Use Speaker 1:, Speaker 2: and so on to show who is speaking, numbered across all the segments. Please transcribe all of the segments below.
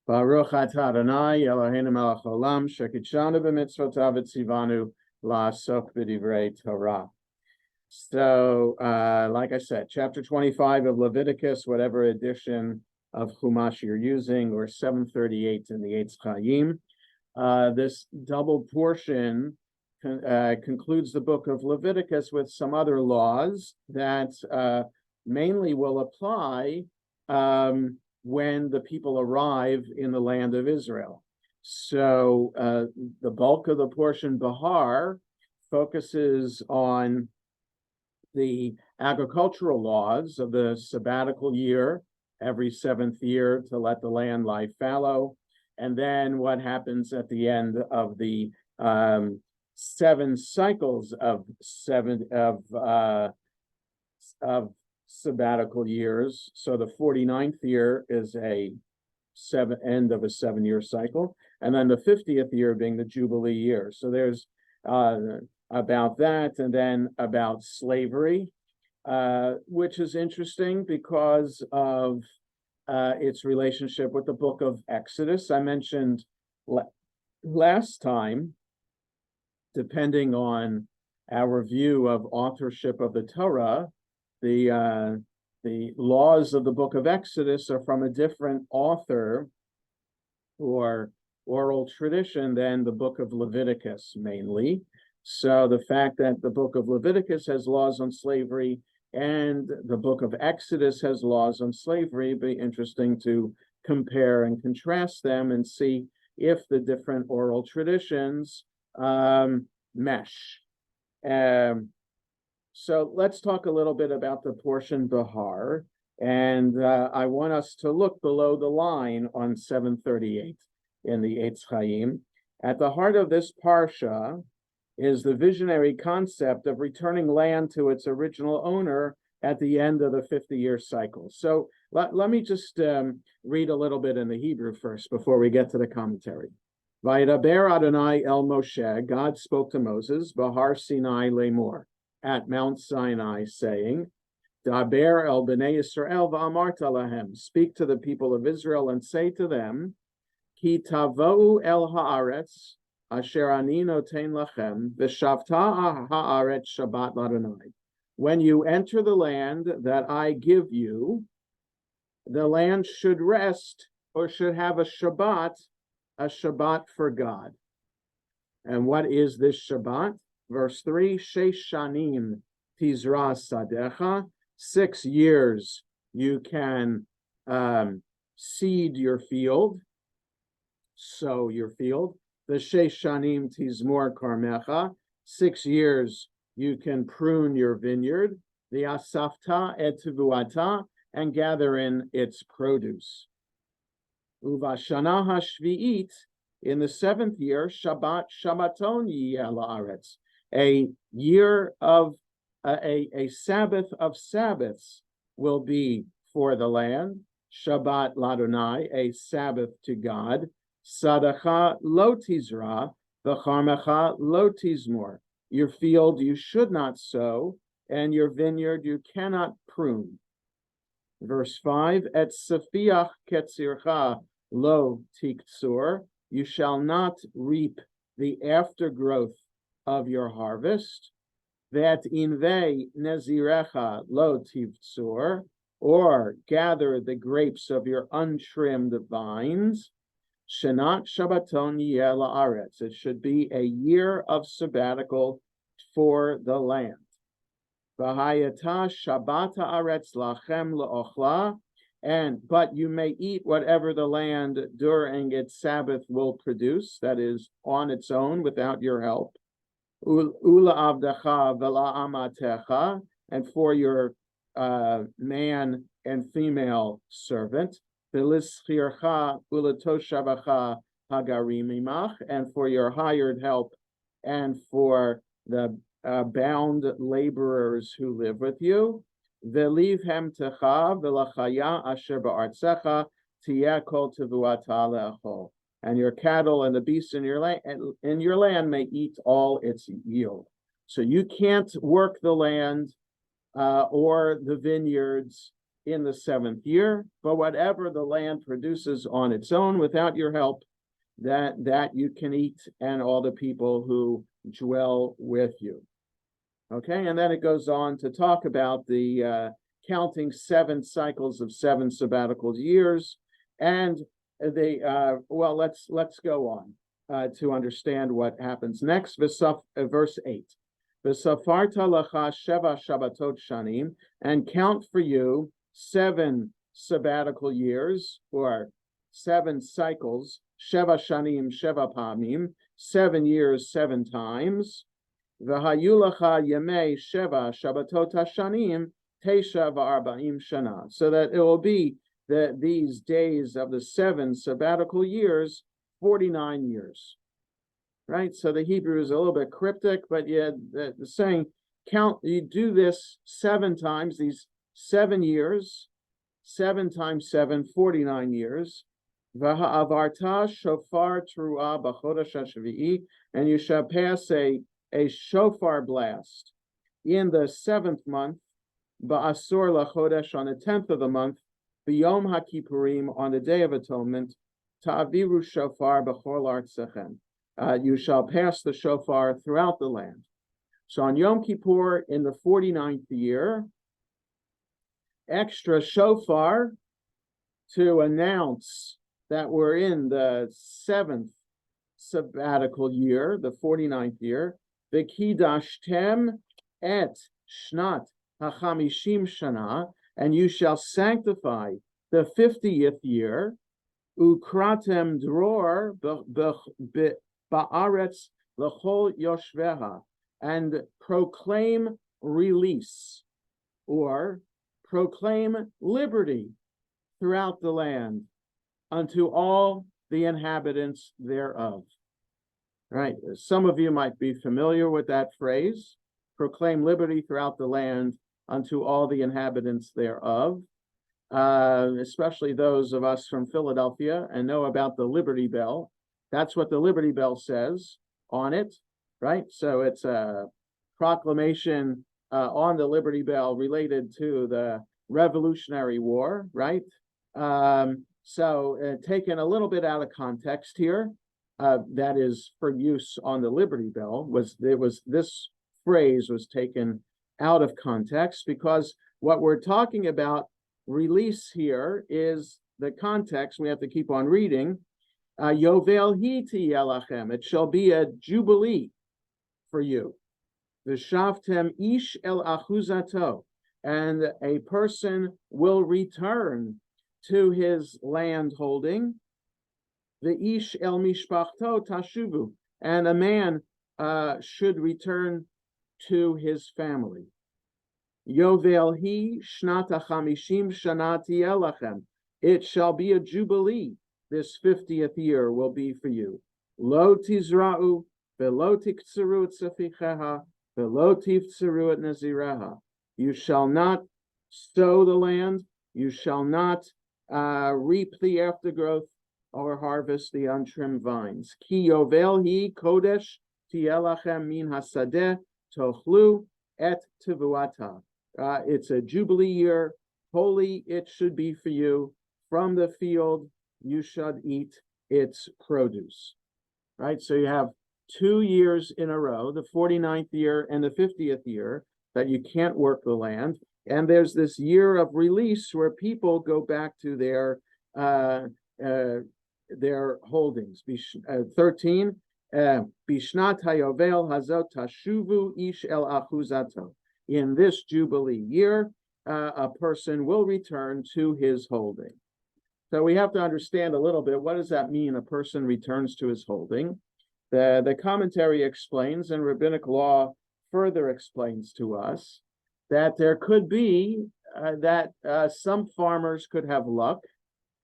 Speaker 1: Baruch atah Adonai Eloheinu melech haolam shekidshanu b'mitzvotav v'tzivanu la'asok b'divrei Torah. So, like I said, chapter 25 of Leviticus, whatever edition of Chumash you're using, or 738 in the Eitz Chaim. This double portion concludes the book of Leviticus with some other laws that mainly will apply when the people arrive in the land of Israel. So the bulk of the portion, Behar, focuses on the agricultural laws of the sabbatical year, every seventh year to let the land lie fallow, and then what happens at the end of the 7 cycles of sabbatical years. So the 49th year is a end of a 7-year cycle, and then the 50th year being the Jubilee year. So there's about that, and then about slavery, which is interesting because of its relationship with the book of Exodus. I mentioned last time, depending on our view of authorship of the Torah, the laws of the book of Exodus are from a different author or oral tradition than the book of Leviticus, mainly. So the fact that the book of Leviticus has laws on slavery and the book of Exodus has laws on slavery, it'd be interesting to compare and contrast them and see if the different oral traditions mesh. So let's talk a little bit about the portion Behar, and I want us to look below the line on 738 in the Eitz Chaim. At the heart of this parsha is the visionary concept of returning land to its original owner at the end of the 50-year cycle. So let me just read a little bit in the Hebrew first before we get to the commentary. Vayidaber Adonai el Moshe, God spoke to Moses, Behar Sinai Lemor, at Mount Sinai, saying, Daber el b'nei Yisrael v'amarta lahem, speak to the people of Israel and say to them, Ki tavou el haaretz, asher ani noten lachem, v'shavta haaretz Shabbat l'Adonai. When you enter the land that I give you, the land should rest or should have a Shabbat for God. And what is this Shabbat? Verse 3, Sheish shanim tizra sadecha, 6 years you can seed your field, sow your field. The Sheish shanim tizmor karmecha, 6 years you can prune your vineyard. The asafta et tevuata, and gather in its produce. Uvashana hashvi'it, in the 7th year, Shabbaton yiyeh la'aretz, a year of a Sabbath of Sabbaths will be for the land. Shabbat l'Adonai, a Sabbath to God. Sadacha lo tizra, v'charmecha lo tizmor. Your field you should not sow, and your vineyard you cannot prune. Verse 5, Et safiach ketzircha lo tiktsur, you shall not reap the aftergrowth of your harvest. Vet inve nezirecha lo tivtsur, or gather the grapes of your untrimmed vines. Shenat Shabbaton yeh la'aretz, it should be a year of sabbatical for the land. V'hayata Shabbata aretz lachem le'ochla, but you may eat whatever the land during its Sabbath will produce, that is, on its own without your help. Ula avdecha v'la amatecha, and for your man and female servant. V'lischircha ulatoshabacha hagarimimach, and for your hired help and for the bound laborers who live with you. V'liv hem techa v'lachaya asher ba'artzecha tiyeh kol tevuata le'achol, and your cattle and the beasts in your land may eat all its yield. So you can't work the land or the vineyards in the 7th year, but whatever the land produces on its own without your help, that you can eat, and all the people who dwell with you. Okay, and then it goes on to talk about the counting 7 cycles of 7 sabbatical years, and let's go on to understand what happens next. Verse 8. V'safarta lacha sheva shabbatot shanim, and count for you 7 sabbatical years, or 7 cycles, sheva shanim sheva pamim, 7 years 7 times. V'hayu lacha yemei sheva shabbatot hashanim teisha v'arba'im shana, so that it will be that these days of the 7 sabbatical years, 49 years. Right? So the Hebrew is a little bit cryptic, but yeah, the saying, count, you do this 7 times, these 7 years, 7 times 7, 49 years. V'ha'avarta shofar teruah b'chodesh hashvi'i, and you shall pass a shofar blast in the 7th month, ba'asor lachodesh, on the 10th of the month, b'yom ha'kippurim, on the Day of Atonement, ta'aviru shofar b'chol artsechem. You shall pass the shofar throughout the land. So on Yom Kippur in the 49th year, extra shofar to announce that we're in the 7th sabbatical year, the 49th year. V'kidashtem et shnat hachamishim shana, and you shall sanctify the 50th year. Ukratem dror ba'aretz l'chol yoshveha, and proclaim release, or proclaim liberty throughout the land unto all the inhabitants thereof. Right? Some of you might be familiar with that phrase, proclaim liberty throughout the land unto all the inhabitants thereof, especially those of us from Philadelphia and know about the Liberty Bell. That's what the Liberty Bell says on it, right? So it's a proclamation on the Liberty Bell related to the Revolutionary War, right? Taken a little bit out of context here, that is for use on the Liberty Bell, this phrase was taken out of context, because what we're talking about release here is the context. We have to keep on reading. Yovel hi tiyelachem, it shall be a jubilee for you. V'shavtem ish el achuzato, and a person will return to his land holding. V'ish el mishpachto tashuvu, and a man should return to his family. Yovel hi shnat hachamishim shana tiyelachem, it shall be a jubilee. This 50th year will be for you. Lo tizra'u, velo tiktzeru et seficheha, velo tivtzeru et nazireha. You shall not sow the land, you shall not reap the aftergrowth or harvest the untrimmed vines. Ki yovel hi kodesh tielachem min hasadeh tochlu et tivuata. It's a jubilee year, holy it should be for you. From the field you should eat its produce. Right? So you have 2 years in a row, the 49th year and the 50th year, that you can't work the land. And there's this year of release where people go back to their holdings. 13, Bishnat hayovel hazot tashuvu ish el achuzato. In this jubilee year, a person will return to his holding. So we have to understand a little bit, what does that mean, a person returns to his holding? The commentary explains, and rabbinic law further explains to us, that there could be that some farmers could have luck,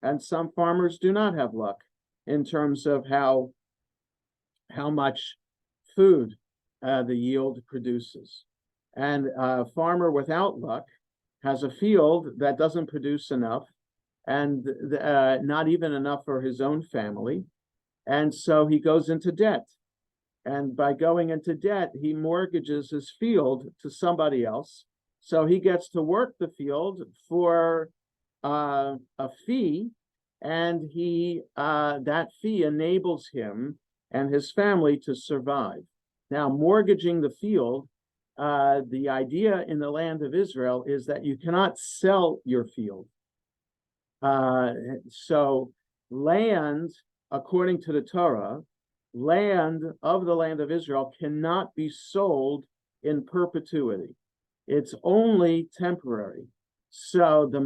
Speaker 1: and some farmers do not have luck in terms of how much food the yield produces. And a farmer without luck has a field that doesn't produce enough, and not even enough for his own family. And so he goes into debt. And by going into debt, he mortgages his field to somebody else. So he gets to work the field for a fee, and that fee enables him and his family to survive. Now, mortgaging the field, the idea in the land of Israel is that you cannot sell your field. So land, according to the Torah, land of the land of Israel cannot be sold in perpetuity. It's only temporary. So the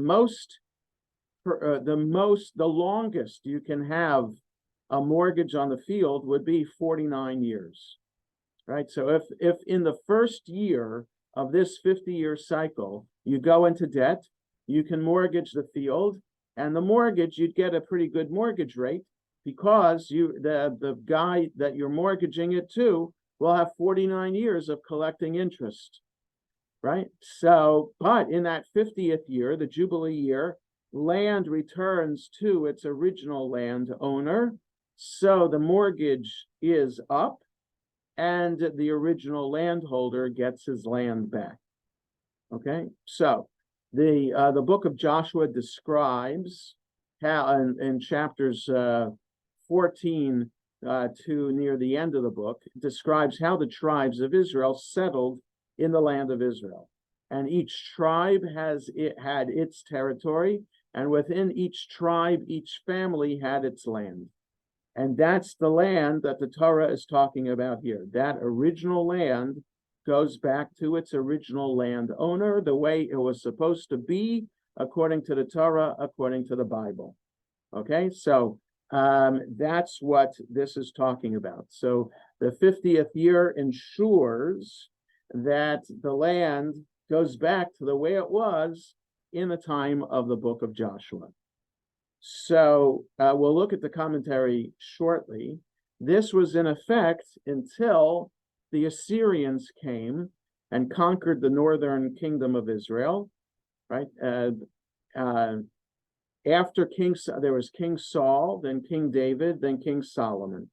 Speaker 1: longest you can have a mortgage on the field would be 49 years, right? So if in the first year of this 50-year cycle, you go into debt, you can mortgage the field, and the mortgage, you'd get a pretty good mortgage rate because the guy that you're mortgaging it to will have 49 years of collecting interest, right? So, but in that 50th year, the Jubilee year, land returns to its original landowner. So the mortgage is up and the original landholder gets his land back. Okay, so the book of Joshua describes how in chapters 14 to near the end of the book, describes how the tribes of Israel settled in the land of Israel. And each tribe had its territory, and within each tribe, each family had its land. And that's the land that the Torah is talking about here. That original land goes back to its original landowner, the way it was supposed to be, according to the Torah, according to the Bible. Okay, so that's what this is talking about. So the 50th year ensures that the land goes back to the way it was in the time of the book of Joshua. So we'll look at the commentary shortly. This was in effect until the Assyrians came and conquered the northern kingdom of Israel, right? After there was King Saul, then King David, then King Solomon.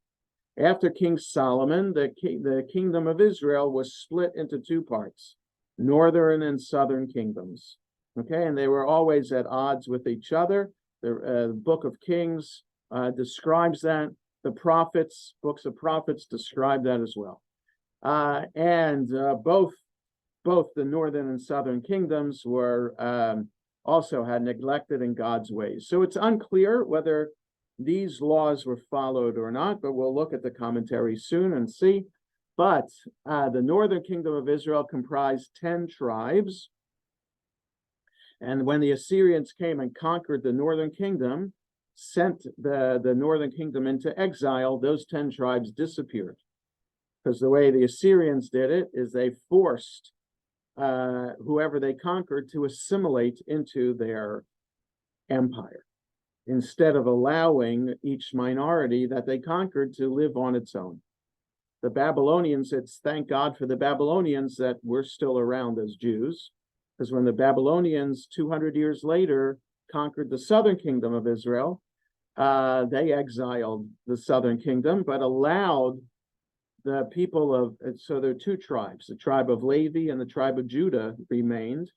Speaker 1: After King Solomon, the kingdom of Israel was split into two parts, northern and southern kingdoms. Okay, and they were always at odds with each other. The book of Kings describes that. The books of prophets describe that as well. And both the northern and southern kingdoms were also had neglected in God's ways. So it's unclear whether these laws were followed or not, but we'll look at the commentary soon and see. But the northern kingdom of Israel comprised 10 tribes. And when the Assyrians came and conquered the northern kingdom, sent the northern kingdom into exile, those 10 tribes disappeared. Because the way the Assyrians did it is they forced whoever they conquered to assimilate into their empire, instead of allowing each minority that they conquered to live on its own. The Babylonians, it's thank God for the Babylonians that we're still around as Jews, because when the Babylonians 200 years later conquered the southern kingdom of Israel, they exiled the southern kingdom, but allowed the people so there are two tribes, the tribe of Levi and the tribe of Judah remained,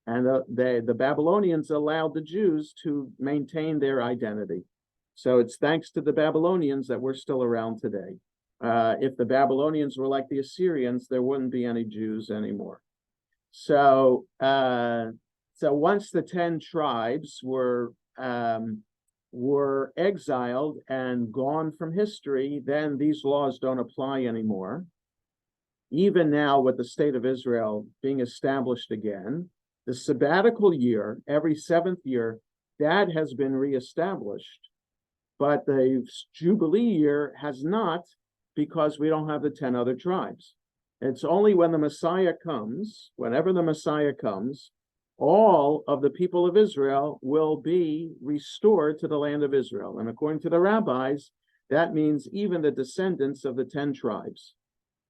Speaker 1: and the Babylonians allowed the Jews to maintain their identity. So it's thanks to the Babylonians that we're still around today. If the Babylonians were like the Assyrians, there wouldn't be any Jews anymore. So once the 10 tribes were exiled and gone from history, then these laws don't apply anymore. Even now, with the state of Israel being established again, the sabbatical year, every 7th year, that has been reestablished. But the Jubilee year has not, because we don't have the 10 other tribes. It's only when the Messiah comes, whenever the Messiah comes, all of the people of Israel will be restored to the land of Israel. And according to the rabbis, that means even the descendants of the 10 tribes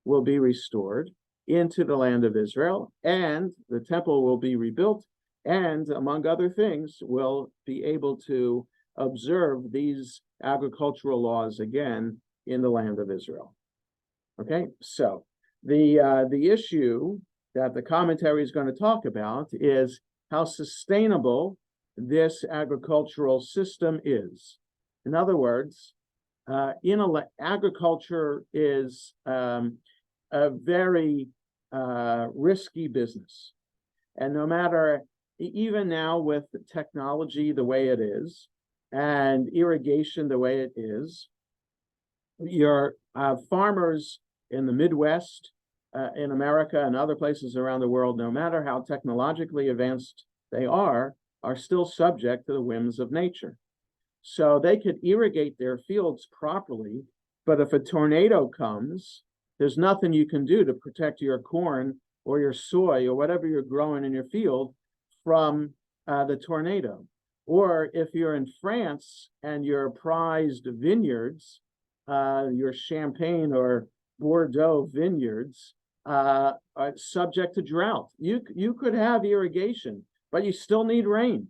Speaker 1: will be restored into the land of Israel, and the temple will be rebuilt, and among other things, will be able to observe these agricultural laws again in the land of Israel. Okay, so the issue that the commentary is going to talk about is how sustainable this agricultural system is. In other words, agriculture is a very risky business. And no matter, even now with technology the way it is, and irrigation the way it is, your farmers in the Midwest, in America and other places around the world, no matter how technologically advanced they are still subject to the whims of nature. So they could irrigate their fields properly, but if a tornado comes, there's nothing you can do to protect your corn or your soy or whatever you're growing in your field from the tornado. Or if you're in France and your prized vineyards, your Champagne or Bordeaux vineyards, are subject to drought. You could have irrigation, but you still need rain.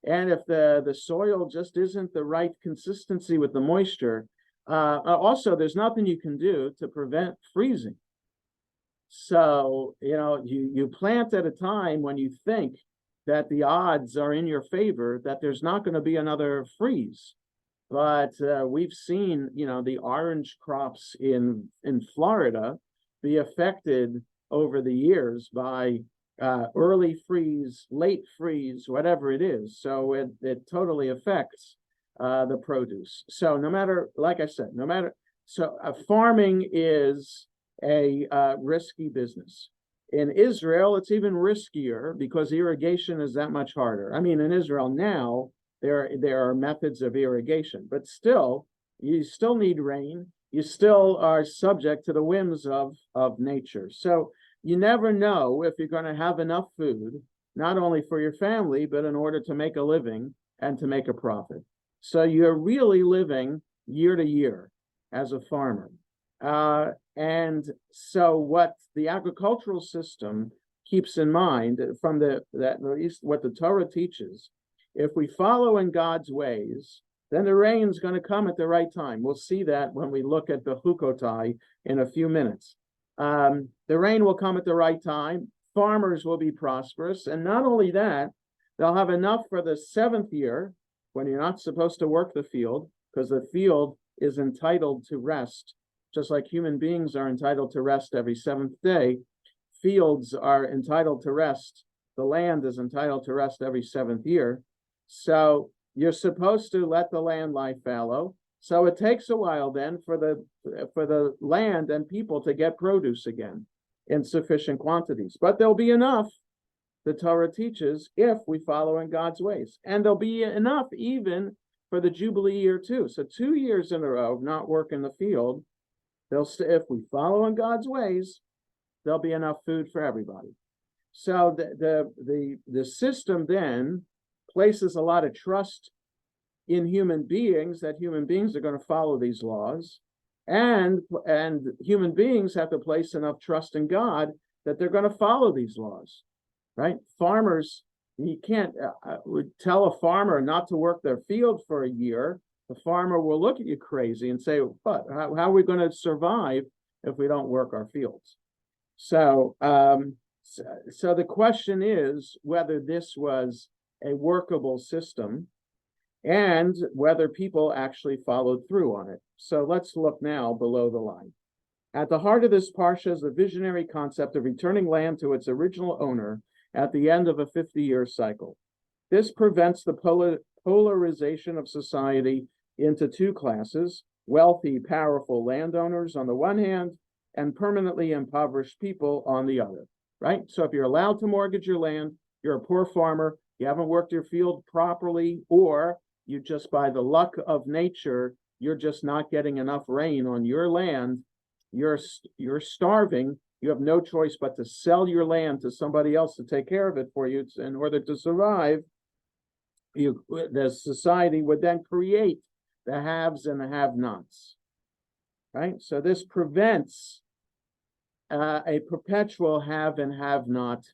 Speaker 1: And if the soil just isn't the right consistency with the moisture, also there's nothing you can do to prevent freezing. So, you plant at a time when you think that the odds are in your favor, that there's not going to be another freeze. But we've seen, the orange crops in Florida be affected over the years by early freeze, late freeze, whatever it is. So it totally affects the produce. So no matter, like I said, farming is a risky business. In Israel, it's even riskier because irrigation is that much harder. I mean, in Israel now, there are methods of irrigation, but still, you still need rain. You still are subject to the whims of nature. So you never know if you're going to have enough food, not only for your family, but in order to make a living and to make a profit. So you're really living year to year as a farmer. And so what the agricultural system keeps in mind from at least what the Torah teaches, if we follow in God's ways, then the rain's going to come at the right time. We'll see that when we look at Bechukotai in a few minutes. The rain will come at the right time. Farmers will be prosperous. And not only that, they'll have enough for the 7th year when you're not supposed to work the field, because the field is entitled to rest. Just like human beings are entitled to rest every 7th day, fields are entitled to rest. The land is entitled to rest every 7th year. So you're supposed to let the land lie fallow. So it takes a while then for the land and people to get produce again in sufficient quantities. But there'll be enough, the Torah teaches, if we follow in God's ways. And there'll be enough even for the Jubilee year too. So 2 years in a row of not working the field, if we follow in God's ways, there'll be enough food for everybody. So the system then places a lot of trust in human beings, that human beings are going to follow these laws, and human beings have to place enough trust in God that they're going to follow these laws, right? Farmers, you can't tell a farmer not to work their field for a year. The farmer will look at you crazy and say, "But how are we going to survive if we don't work our fields?" So the question is whether this was a workable system and whether people actually followed through on it. So let's look now below the line. At the heart of this parsha is the visionary concept of returning land to its original owner at the end of a 50-year cycle. This prevents the polarization of society into two classes: wealthy, powerful landowners on the one hand, and permanently impoverished people on the other, right? So if you're allowed to mortgage your land, you're a poor farmer, you haven't worked your field properly, or you just, by the luck of nature, you're just not getting enough rain on your land, you're starving, you have no choice but to sell your land to somebody else to take care of it for you in order to survive. The society would then create the haves and the have-nots, right? So this prevents a perpetual have and have-not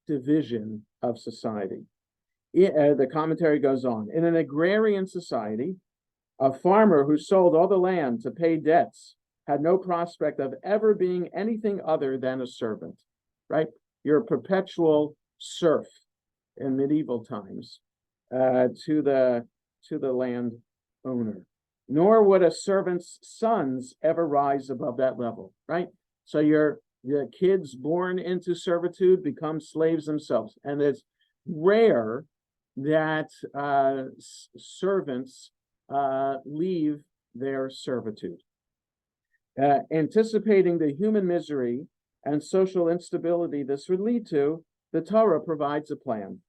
Speaker 1: division of society. The commentary goes on. In an agrarian society, a farmer who sold all the land to pay debts had no prospect of ever being anything other than a servant, right? You're a perpetual serf. in medieval times to the land owner, nor would a servant's sons ever rise above that level, right? So the kids born into servitude become slaves themselves, and it's rare that servants leave their servitude. Anticipating the human misery and social instability this would lead to, the Torah provides a plan.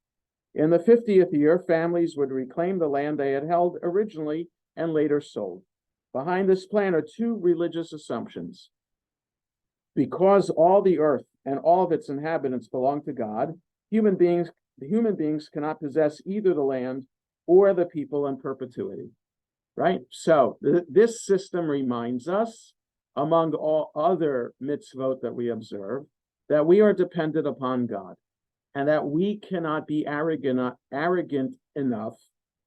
Speaker 1: In the 50th year, families would reclaim the land they had held originally and later sold. Behind this plan are two religious assumptions. Because all the earth and all of its inhabitants belong to God, human beings cannot possess either the land or the people in perpetuity, right? So this system reminds us, among all other mitzvot that we observe, that we are dependent upon God, and that we cannot be arrogant enough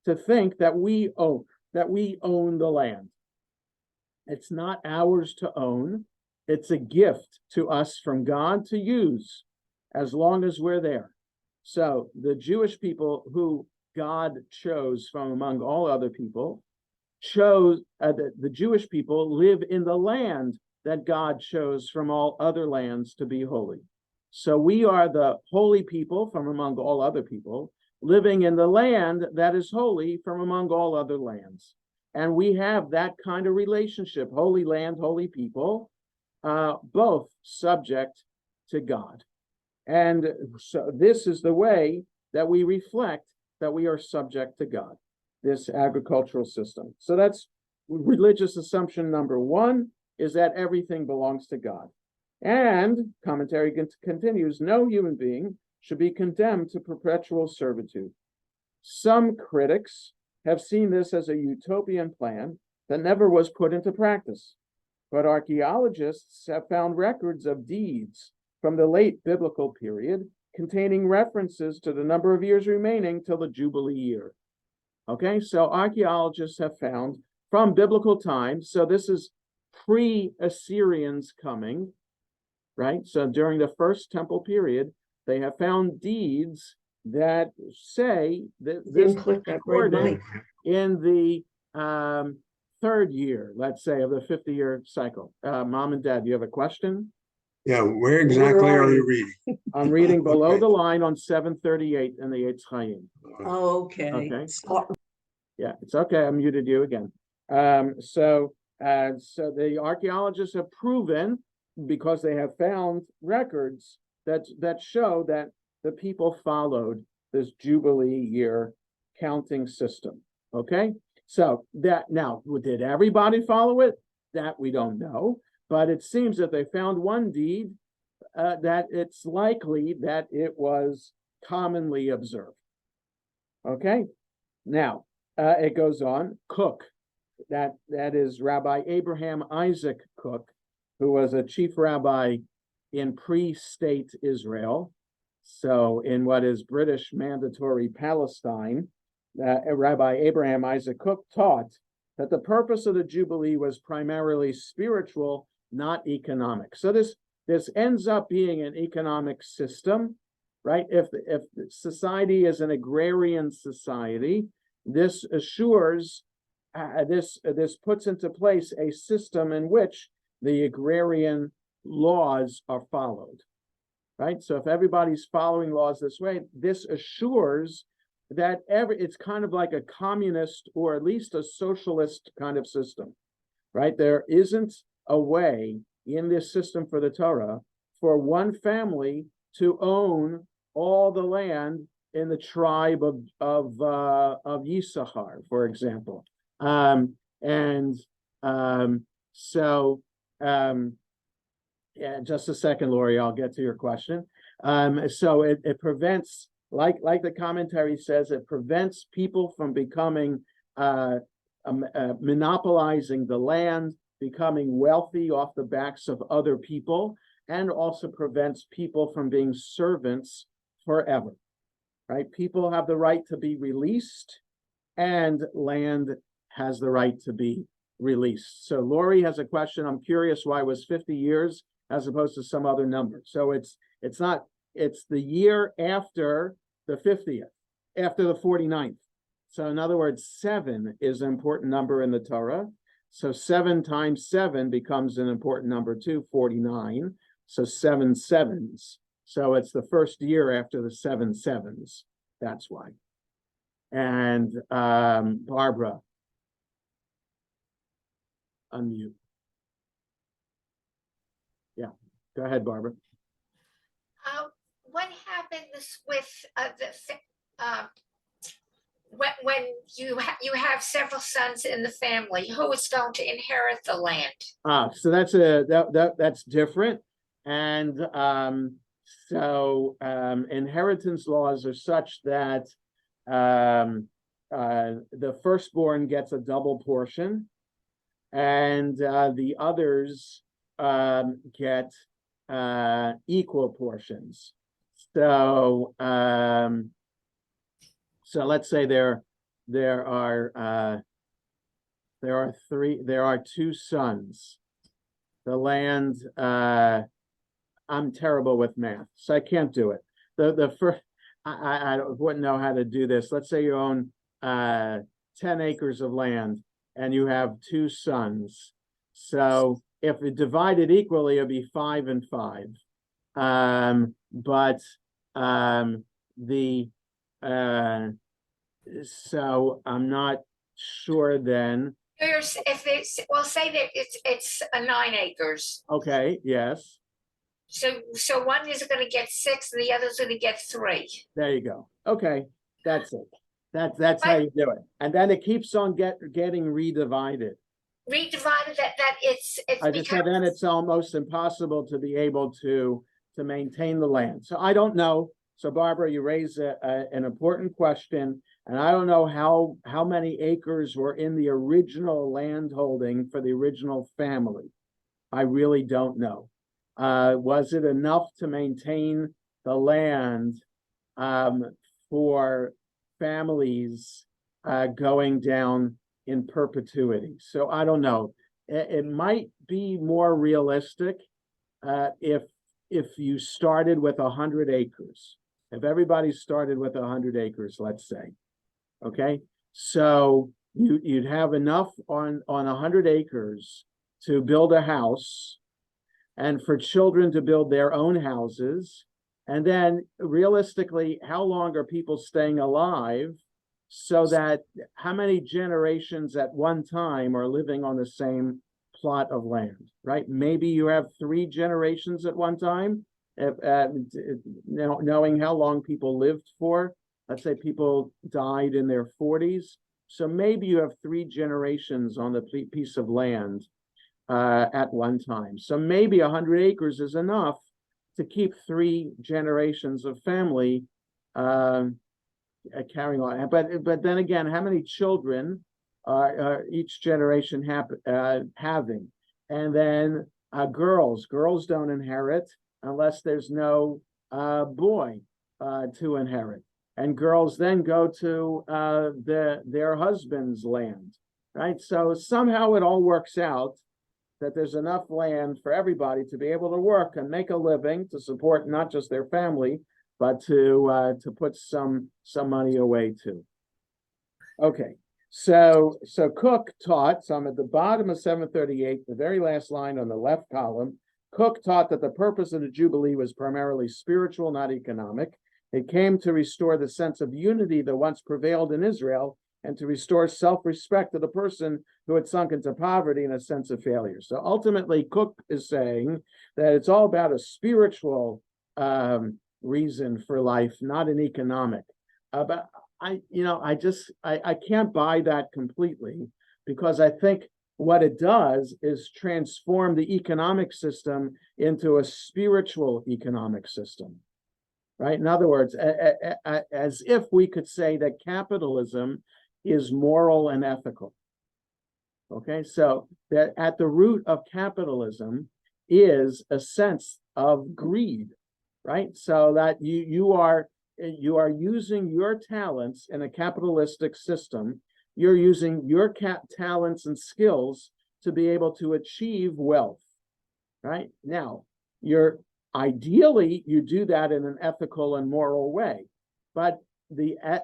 Speaker 1: to think that we own the land. It's not ours to own. It's a gift to us from God to use as long as we're there. So the Jewish people who God chose from among all other people the Jewish people live in the land that God chose from all other lands to be holy. So we are the holy people from among all other people, living in the land that is holy from among all other lands. And we have that kind of relationship, holy land, holy people, both subject to God. And so this is the way that we reflect that we are subject to God, this agricultural system. So that's religious assumption number one, is that everything belongs to God. And commentary continues, no human being should be condemned to perpetual servitude. Some critics have seen this as a utopian plan that never was put into practice. But archaeologists have found records of deeds from the late biblical period containing references to the number of years remaining till the Jubilee year. Okay, so archaeologists have found from biblical times, so this is pre-Assyrians coming, right? So during the first temple period, they have found deeds that say that this is recorded in the third year, let's say, of the 50-year cycle. Mom and Dad, do you have a question?
Speaker 2: Yeah, where exactly are you reading?
Speaker 1: I'm reading below the line on 738 in the Eitz Chaim.
Speaker 3: Oh, okay.
Speaker 1: Okay. Yeah, it's okay. I muted you again. So the archaeologists have proven, because they have found records that show that the people followed this Jubilee year counting system. Okay, so that now, did everybody follow it? That we don't know, but it seems that they found one deed that it's likely that it was commonly observed. Okay, now it goes on. Cook, that is Rabbi Abraham Isaac Cook, who was a chief rabbi in pre-state Israel, so in what is British Mandatory Palestine. Rabbi Abraham Isaac Cook taught that the purpose of the Jubilee was primarily spiritual, not economic. So this ends up being an economic system, right? If society is an agrarian society, this assures this puts into place a system in which the agrarian laws are followed, right? So if everybody's following laws this way, this assures that it's kind of like a communist or at least a socialist kind of system, right? There isn't a way in this system for the Torah for one family to own all the land in the tribe of Yisachar, for example. Yeah, just a second, Lori, I'll get to your question. So it prevents, like the commentary says, it prevents people from becoming monopolizing the land, becoming wealthy off the backs of other people, and also prevents people from being servants forever, right? People have the right to be released, and land has the right to be released. So Lori has a question. I'm curious why it was 50 years as opposed to some other number. So it's the year after the 50th, after the 49th. So in other words, 7 is an important number in the Torah. So 7 times 7 becomes an important number too, 49. So 7 sevens. So it's the first year after the 7 sevens. That's why. And Barbara, unmute. Yeah, go ahead, Barbara.
Speaker 3: What happens with when you have several sons in the family? Who is going to inherit the land?
Speaker 1: So that's that's different. And inheritance laws are such that the firstborn gets a double portion, and the others get equal portions. So so let's say there are 2 sons. The land, I'm terrible with math, so I can't do it. The first, I wouldn't know how to do this. Let's say you own 10 acres of land and you have 2 sons. So if it divided equally, it'd be 5 and 5. So I'm not sure then.
Speaker 3: If it's, well, say that it's 9 acres.
Speaker 1: Okay, yes.
Speaker 3: So one is going to get 6 and the other's going to get 3.
Speaker 1: There you go. Okay, that's it. That's how you do it. And then it keeps on getting redivided.
Speaker 3: Redivided that it's
Speaker 1: I just said then it's almost impossible to be able to maintain the land. So I don't know. So Barbara, you raise an important question, and I don't know how many acres were in the original land holding for the original family. I really don't know. Was it enough to maintain the land for families going down in perpetuity? So I don't know. It might be more realistic if you started with 100 acres. If everybody started with 100 acres, let's say, okay, so you'd have enough on 100 acres to build a house, and for children to build their own houses. And then realistically, how long are people staying alive, so that how many generations at one time are living on the same plot of land, right? Maybe you have 3 generations at one time, knowing how long people lived for. Let's say people died in their 40s. So maybe you have 3 generations on the piece of land at one time. So maybe 100 acres is enough to keep 3 generations of family carrying on. But then again, how many children are each generation having? And then girls don't inherit unless there's no boy to inherit. And girls then go to their husband's land, right? So somehow it all works out that there's enough land for everybody to be able to work and make a living to support not just their family, but to put some money away too. Okay, so Cook taught, so I'm at the bottom of 738, the very last line on the left column. Cook taught that the purpose of the Jubilee was primarily spiritual, not economic. It came to restore the sense of unity that once prevailed in Israel, and to restore self-respect to the person who had sunk into poverty and a sense of failure. So ultimately, Cook is saying that it's all about a spiritual reason for life, not an economic. But I can't buy that completely, because I think what it does is transform the economic system into a spiritual economic system, right? In other words, as if we could say that capitalism is moral and ethical. Okay, so that at the root of capitalism is a sense of greed, right? So that you are using your talents in a capitalistic system. You're using your talents and skills to be able to achieve wealth, right? Now, ideally you do that in an ethical and moral way. But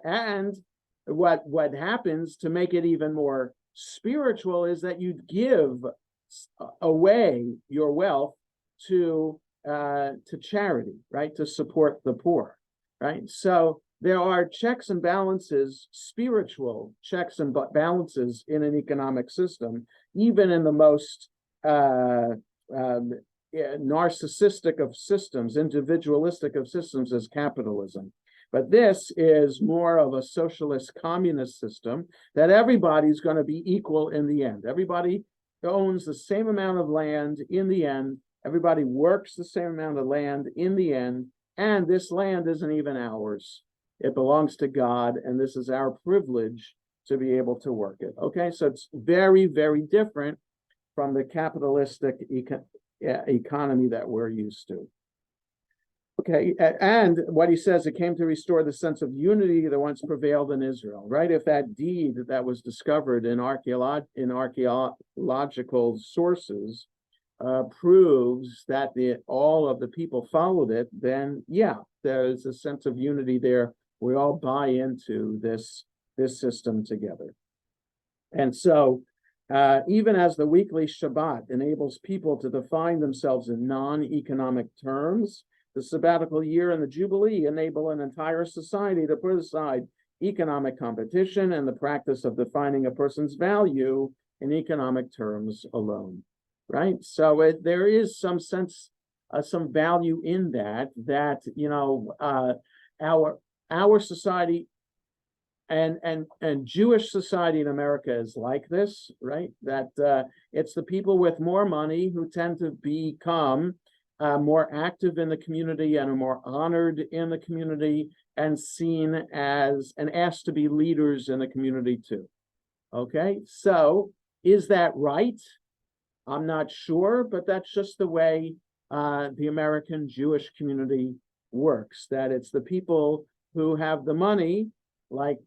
Speaker 1: and what happens to make it even more spiritual is that you give away your wealth to charity, right? To support the poor, right? So there are checks and balances, spiritual checks and balances in an economic system, even in the most narcissistic of systems, individualistic of systems as capitalism. But this is more of a socialist communist system that everybody's going to be equal in the end. Everybody owns the same amount of land in the end. Everybody works the same amount of land in the end. And this land isn't even ours. It belongs to God. And this is our privilege to be able to work it. Okay, so it's very, very different from the capitalistic economy that we're used to. Okay, and what he says, it came to restore the sense of unity that once prevailed in Israel, right? If that deed that was discovered in archaeological sources proves that all of the people followed it, then yeah, there's a sense of unity there. We all buy into this system together. And so even as the weekly Shabbat enables people to define themselves in non-economic terms, the sabbatical year and the Jubilee enable an entire society to put aside economic competition and the practice of defining a person's value in economic terms alone, right? So there is some sense, some value in that, you know, our society and Jewish society in America is like this, right? That it's the people with more money who tend to become more active in the community and are more honored in the community and seen as and asked to be leaders in the community too. Okay, so is that right? I'm not sure, but that's just the way the American Jewish community works, that it's the people who have the money, like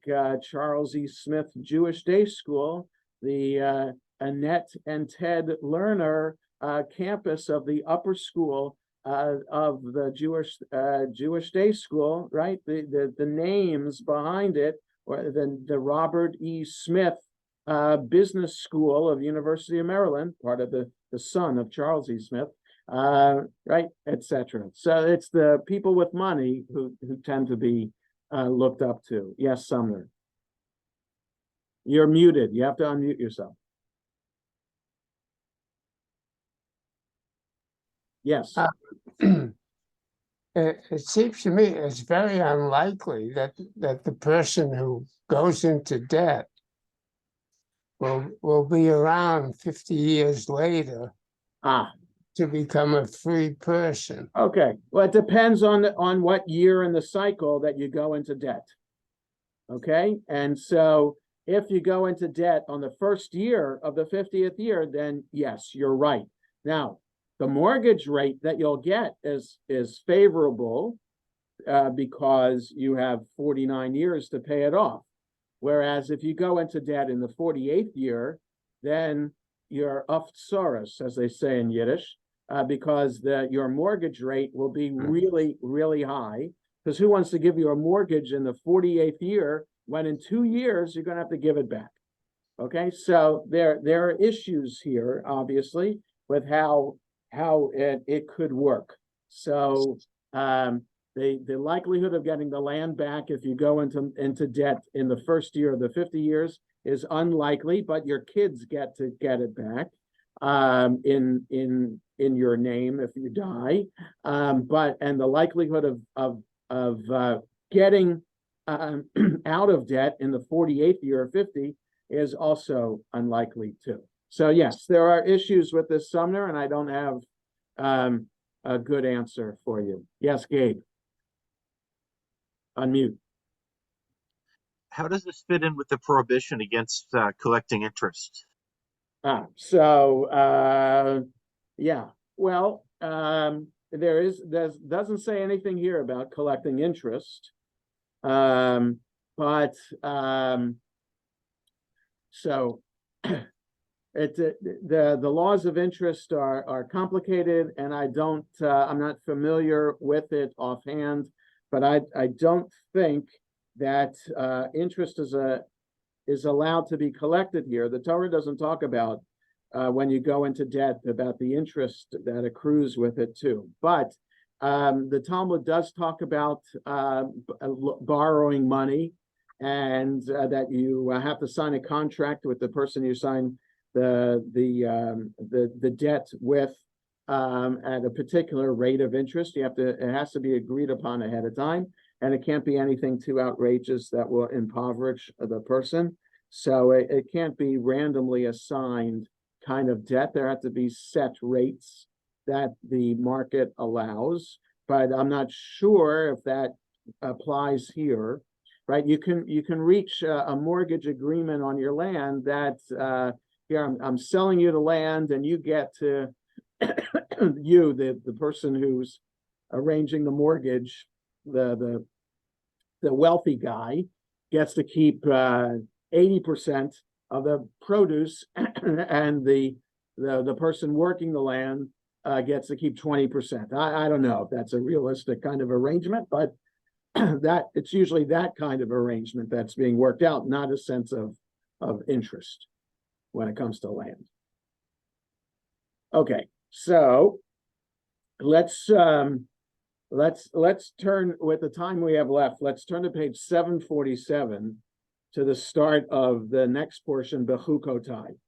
Speaker 1: Charles E. Smith Jewish Day School, the Annette and Ted Lerner campus of the upper school of the Jewish Day School, right? The names behind it, or the Robert E. Smith Business School of University of Maryland, part of the son of Charles E. Smith, right, etc. So it's the people with money who tend to be looked up to. Yes, Sumner. You're muted. You have to unmute yourself. Yes.
Speaker 4: It seems to me it's very unlikely that the person who goes into debt will be around 50 years later to become a free person.
Speaker 1: Okay. Well, it depends on what year in the cycle that you go into debt. Okay. And so if you go into debt on the first year of the 50th year, then yes, you're right. Now, the mortgage rate that you'll get is favorable because you have 49 years to pay it off. Whereas if you go into debt in the 48th year, then you're Uftsoros, as they say in Yiddish, because your mortgage rate will be really, really high. Because who wants to give you a mortgage in the 48th year when in 2 years you're going to have to give it back? Okay, so there are issues here, obviously, with how it could work. So the likelihood of getting the land back if you go into debt in the first year of the 50 years is unlikely, but your kids get to get it back in your name if you die. And the likelihood of getting out of debt in the 48th year of 50 is also unlikely too. So yes, there are issues with this, Sumner, and I don't have a good answer for you. Yes, Gabe. Unmute.
Speaker 5: How does this fit in with the prohibition against collecting interest?
Speaker 1: Yeah, well, there doesn't say anything here about collecting interest. So the laws of interest are complicated, and I'm not familiar with it offhand. but I don't think that interest is allowed to be collected here. The Torah doesn't talk about when you go into debt about the interest that accrues with it too. But the Talmud does talk about borrowing money, and that you have to sign a contract with the person you sign the debt with at a particular rate of interest. It has to be agreed upon ahead of time, and it can't be anything too outrageous that will impoverish the person. So it can't be randomly assigned kind of debt. There have to be set rates that the market allows, but I'm not sure if that applies here. Right? You can reach a mortgage agreement on your land that here I'm selling you the land, and you get to the person who's arranging the mortgage, the wealthy guy gets to keep 80% of the produce, and the person working the land gets to keep 20%. I don't know if that's a realistic kind of arrangement, but that it's usually that kind of arrangement that's being worked out, not a sense of interest when it comes to land. Okay, so let's turn, with the time we have left, let's turn to page 747 to the start of the next portion, Bechukotai.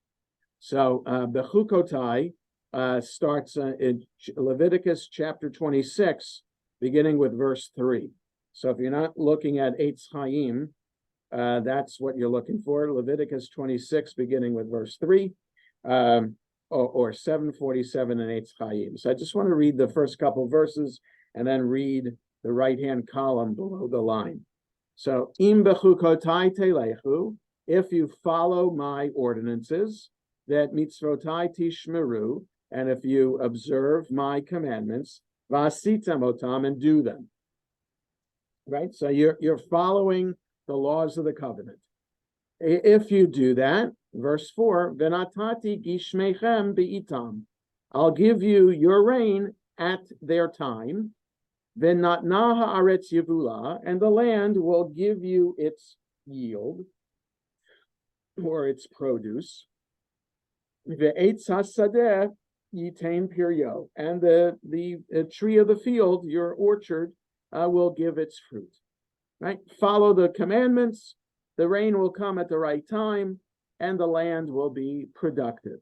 Speaker 1: So Bechukotai starts in Leviticus chapter 26, beginning with verse 3. So if you're not looking at Eitz Chaim, that's what you're looking for. Leviticus 26, beginning with verse 3, or 747 in Eitz Chaim. So I just want to read the first couple verses and then read the right-hand column below the line. So, Im Bechukotai telechu, if you follow my ordinances, that mitzvotai tishmeru, and if you observe my commandments, vasitam otam, and do them. Right? So you're following the laws of the covenant. If you do that, verse 4, Venatati gishmechem beitam, I'll give you your rain at their time. Venatna haaretz yevula, and the land will give you its yield or its produce. Ve'etz hasadeh yitain piryo, and the tree of the field, your orchard, will give its fruit. Right? Follow the commandments, the rain will come at the right time, and the land will be productive.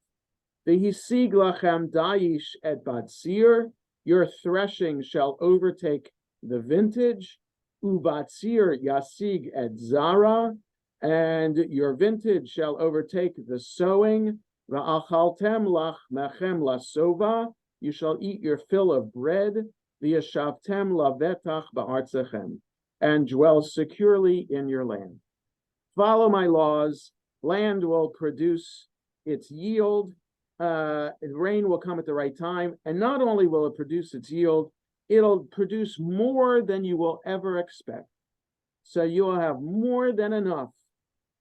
Speaker 1: V'hisig lachem dayish et batzir, your threshing shall overtake the vintage. Ubatzir yasig et zara, and your vintage shall overtake the sowing. Va'achaltem lach mechem lasova, you shall eat your fill of bread. V'yashavtem lavetach ba'artzachem, and dwell securely in your land. Follow my laws, land will produce its yield, rain will come at the right time, and not only will it produce its yield, it'll produce more than you will ever expect. So you will have more than enough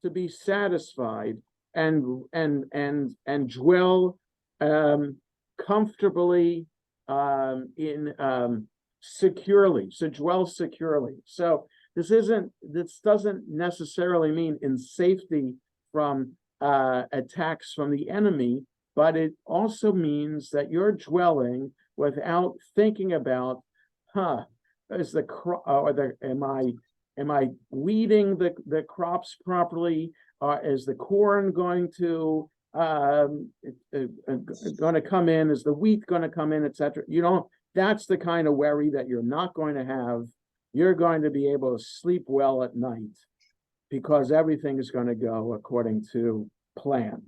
Speaker 1: to be satisfied and dwell comfortably securely. So dwell securely. So this doesn't necessarily mean in safety from attacks from the enemy, but it also means that you're dwelling without thinking about, is the crop, or am I weeding the crops properly? Is the corn going to come in? Is the wheat going to come in, etc.? That's the kind of worry that you're not going to have. You're going to be able to sleep well at night because everything is going to go according to plan.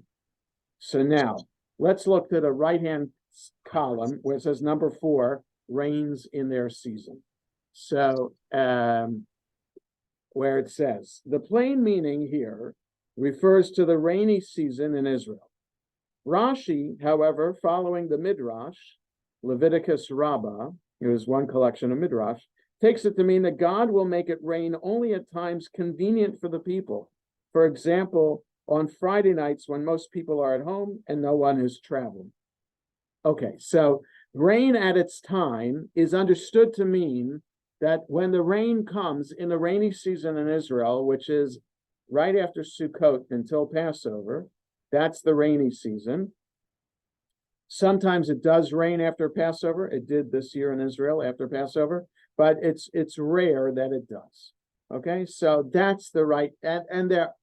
Speaker 1: So now let's look to the right-hand column where it says number 4, rains in their season. So where it says, the plain meaning here refers to the rainy season in Israel. Rashi, however, following the Midrash, Leviticus Rabbah, here's one collection of Midrash, takes it to mean that God will make it rain only at times convenient for the people. For example, on Friday nights when most people are at home and no one is traveling. Okay, so rain at its time is understood to mean that when the rain comes in the rainy season in Israel, which is right after Sukkot until Passover, that's the rainy season. Sometimes it does rain after Passover. It did this year in Israel after Passover, but it's rare that it does. Okay, so that's the right, and there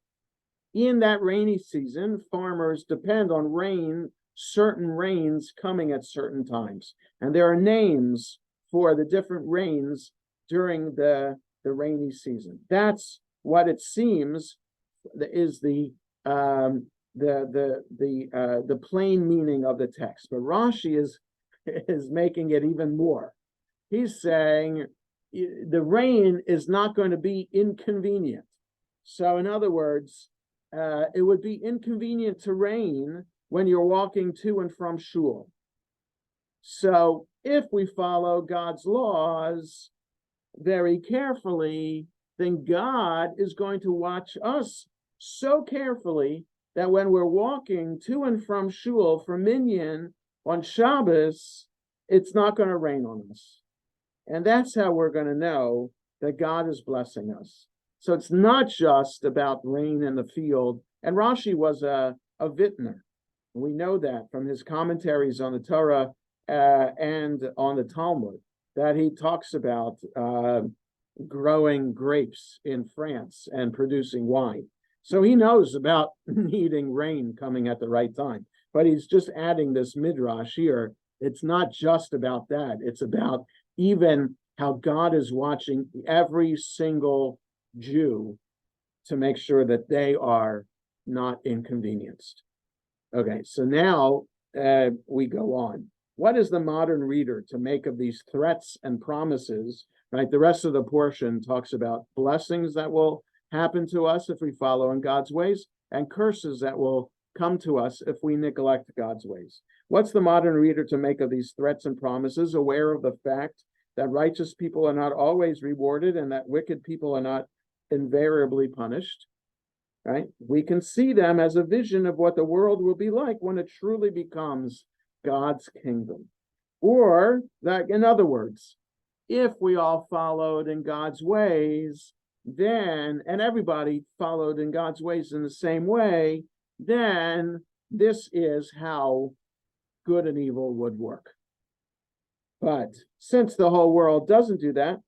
Speaker 1: in that rainy season, farmers depend on rain, certain rains coming at certain times, and there are names for the different rains during the rainy season. That's what it seems is the plain meaning of the text. But Rashi is making it even more. He's saying the rain is not going to be inconvenient. So in other words, it would be inconvenient to rain when you're walking to and from shul. So if we follow God's laws very carefully, then God is going to watch us so carefully that when we're walking to and from shul for minyan on Shabbos, it's not going to rain on us. And that's how we're going to know that God is blessing us. So it's not just about rain in the field. And Rashi was a vintner. We know that from his commentaries on the Torah and on the Talmud, that he talks about growing grapes in France and producing wine. So he knows about needing rain coming at the right time. But he's just adding this midrash here. It's not just about that. It's about even how God is watching every single Jew to make sure that they are not inconvenienced. Okay, so now we go on. What is the modern reader to make of these threats and promises? Right, the rest of the portion talks about blessings that will happen to us if we follow in God's ways, and curses that will come to us if we neglect God's ways. What's the modern reader to make of these threats and promises, aware of the fact that righteous people are not always rewarded and that wicked people are not invariably punished? Right? We can see them as a vision of what the world will be like when it truly becomes God's kingdom. Or that, in other words, if we all followed in God's ways, then, and everybody followed in God's ways in the same way, then this is how good and evil would work. But since the whole world doesn't do that,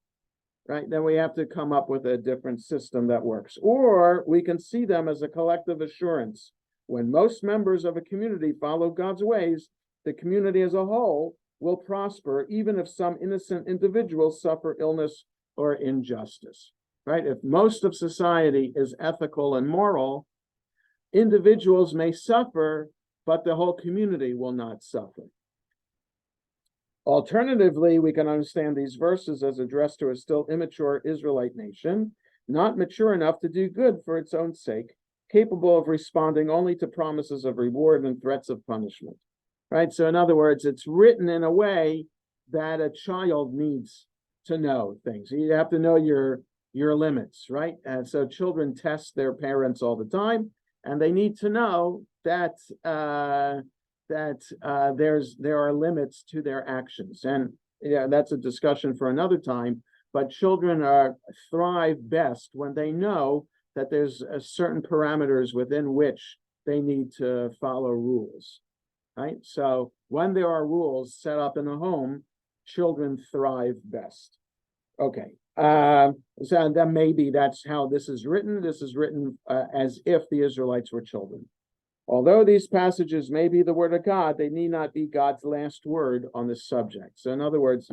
Speaker 1: right, then we have to come up with a different system that works. Or we can see them as a collective assurance. When most members of a community follow God's ways, the community as a whole will prosper, even if some innocent individuals suffer illness or injustice. Right? If most of society is ethical and moral, individuals may suffer, but the whole community will not suffer. Alternatively, we can understand these verses as addressed to a still immature Israelite nation, not mature enough to do good for its own sake, capable of responding only to promises of reward and threats of punishment. Right? So in other words, it's written in a way that a child needs to know things. You have to know your limits, right? And so children test their parents all the time, and they need to know that there are limits to their actions. And yeah, that's a discussion for another time. But children thrive best when they know that there's certain parameters within which they need to follow rules, right? So when there are rules set up in the home, children thrive best. Okay. So then maybe that's how this is written. This is written as if the Israelites were children. Although these passages may be the word of God, they need not be God's last word on this subject. So in other words,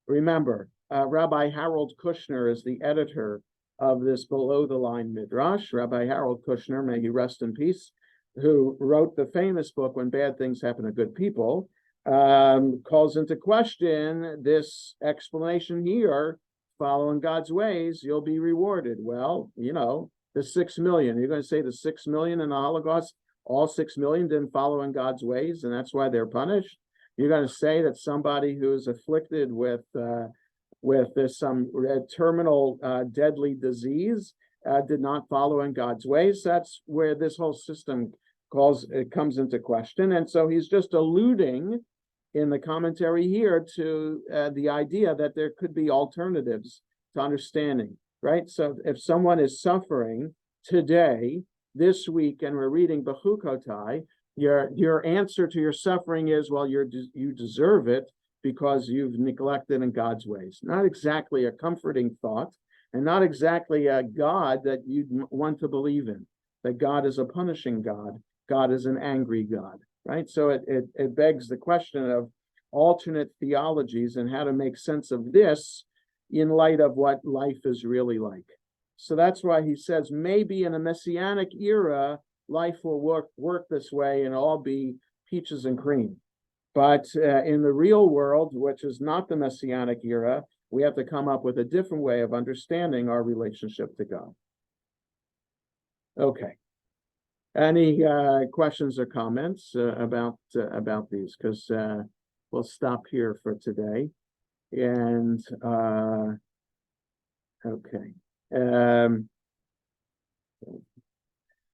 Speaker 1: remember, Rabbi Harold Kushner is the editor of this Below the Line Midrash. Rabbi Harold Kushner, may he rest in peace, who wrote the famous book, When Bad Things Happen to Good People, calls into question this explanation here. Following God's ways, you'll be rewarded. Well, you know, the 6 million, you're going to say the 6 million in the Holocaust, all 6 million didn't follow in God's ways, and that's why they're punished. You're going to say that somebody who is afflicted with some terminal deadly disease did not follow in God's ways. That's where this whole system comes into question. And so he's just alluding in the commentary here to the idea that there could be alternatives to understanding, right? So if someone is suffering today, this week, and we're reading Bechukotai, your answer to your suffering is, well, you deserve it because you've neglected in God's ways. Not exactly a comforting thought, and not exactly a God that you'd want to believe in, that God is a punishing God, God is an angry God, right? So it begs the question of alternate theologies and how to make sense of this in light of what life is really like. So that's why he says maybe in a messianic era, life will work this way and all be peaches and cream. But in the real world, which is not the messianic era, we have to come up with a different way of understanding our relationship to God. Okay. Any questions or comments about these? Because we'll stop here for today. And okay.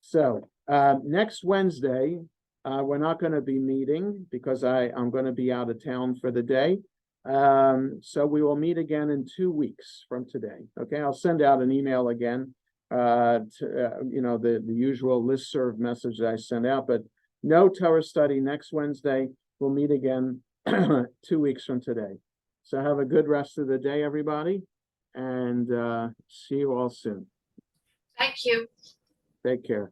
Speaker 1: So next Wednesday, we're not going to be meeting because I'm going to be out of town for the day. So we will meet again in 2 weeks from today. Okay, I'll send out an email again to the usual listserv message that I send out, but no Torah study next Wednesday. We'll meet again 2 weeks from today. So have a good rest of the day, everybody, and see you all soon.
Speaker 3: Thank you.
Speaker 1: Take care.